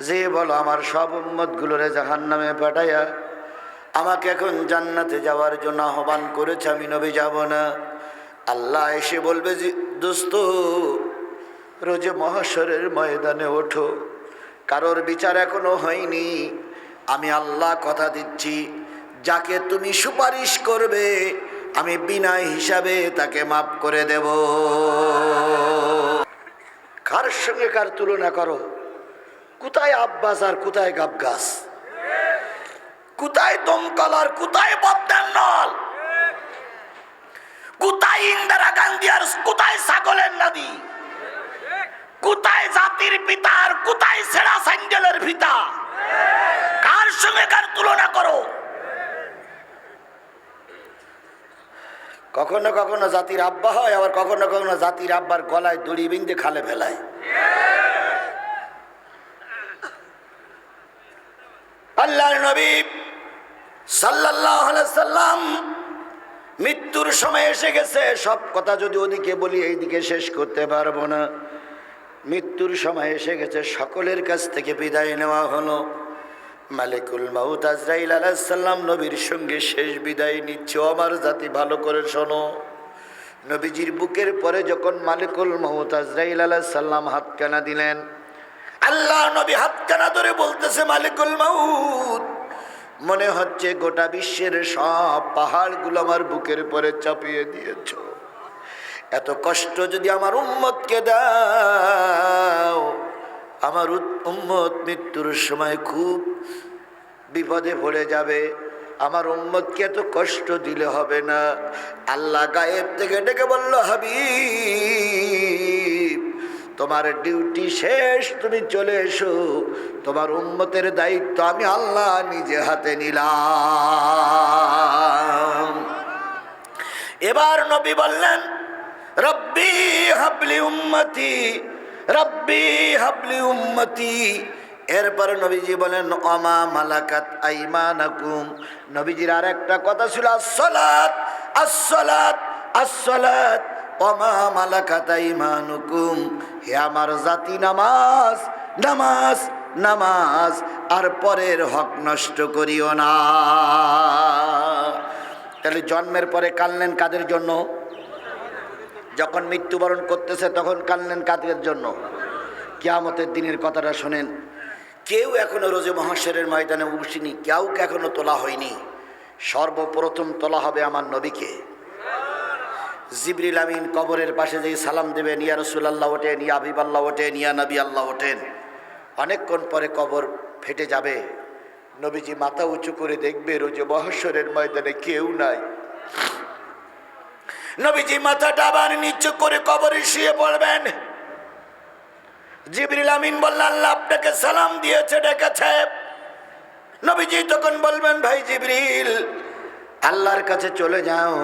যে বলো আমার সব উম্মতগুলোরে জাহান্নামে পাঠাইয়া আমাকে এখন জান্নাতে যাওয়ার জন্য আহ্বান করেছে, আমি নবী যাব না। আল্লাহ এসে বলবে যে দোস্ত, রোজে মহাশরের ময়দানে ওঠো, কারোর বিচার এখনো হয়নি। আমি আল্লাহ কথা দিচ্ছি, যাকে তুমি সুপারিশ করবে আমি বিনা হিসাবে তাকে মাফ করে দেব। কার সঙ্গে কার তুলনা করো? কোথায় আব্বাস আর কোথায় গাবগাছ, কোথায় দমকল আর কোথায় বদনার নল, কোথায় ইন্দিরা গান্ধী আর কোথায় ছাগলের নদী, কোথায় জাতির পিতা আর কোথায় সেরা স্যান্ডেলের পিতা? কার সঙ্গে কার তুলনা করো? কখনো কখনো জাতির আব্বা হয়, আবার কখনো কখনো জাতির আব্বার গলায় দড়ি বিন্দে খালে ফেলায়। আল্লাহর নবী সাল্লাল্লাহু আলাইহি সাল্লাম মৃত্যুর সময় এসে গেছে। সব কথা যদি ওদিকে বলি এইদিকে শেষ করতে পারবো না। মৃত্যুর সময় এসে গেছে, সকলের কাছ থেকে বিদায় নেওয়া হলো। মালিকুল মাউত আজরাইল আলাইহিস সালাম নবীর সঙ্গে শেষ বিদায় নিচ্ছে। আমার জাতি ভালো করে শোনো, নবীজির বুকের পরে যখন মালিকুল মাউত আজরাইল আলাইহিস সালাম হাতখানা দিলেন, আল্লাহ নবী হাতখানা ধরে বলতেছে, মালিকুল মাউত, মনে হচ্ছে গোটা বিশ্বের সব পাহাড়গুলো আমার বুকের পরে চাপিয়ে দিয়েছ। এত কষ্ট যদি আমার উম্মতকে দাও, আমার উম্মত মৃত্যুর সময় খুব বিপদে পড়ে যাবে। আমার উম্মতকে এত কষ্ট দিলে হবে না। আল্লাহ গায়েব থেকে ডেকে বলল, হাবিব, তোমার ডিউটি শেষ, তুমি চলে এসো। তোমার উম্মতের দায়িত্ব আমি আল্লাহ নিজে হাতে নিলাম। এবার নবী বললেন, রব্বি হাবলি উম্মতি, রব্বি হাবলি উম্মতি। এরপরে নবীজি বলেন, ওমা মালাকাত আইমানাকুম। নবীজির আর একটা কথা ছিল, আসসালাত আসসালাত আসসালাত ওমা মালাকাত আইমানুকুম। হে আমার জাতি, নামাজ নামাজ নামাজ, আর পরের হক নষ্ট করিও না। তাহলে জন্মের পরে কাঁদলেন কাদের জন্য? যখন মৃত্যুবরণ করতেছে তখন কাঁদলেন কাদের জন্য? কিয়ামতের দিনের কথাটা শোনেন। কেউ এখনো রোজে মহাশরের ময়দানে উঠিনি, কেউ এখনো তোলা হয়নি। সর্বপ্রথম তোলা হবে আমার নবীকে। জিবরিল আমিন কবরের পাশে যেই সালাম দেবেন, ইয়া রাসূলুল্লাহ ওঠেন, ইয়া হাবিবাল্লাহ ওঠেন, ইয়া নবী আল্লাহ ওঠেন। অনেকক্ষণ পরে কবর ফেটে যাবে। নবীজি মাথা উঁচু করে দেখবে রোজে মহাশরের ময়দানে কেউ নাই। নবীজি মাথাটা আবার নিচু করে কবরে শুয়ে পড়বেন। জিবরিল আমিন বললেন, আল্লাহ আপনাকে সালাম দিয়েছে, ডেকেছে। নবীজি তখন বলবেন, ভাই জিবরিল, আল্লাহর কাছে চলে যাও,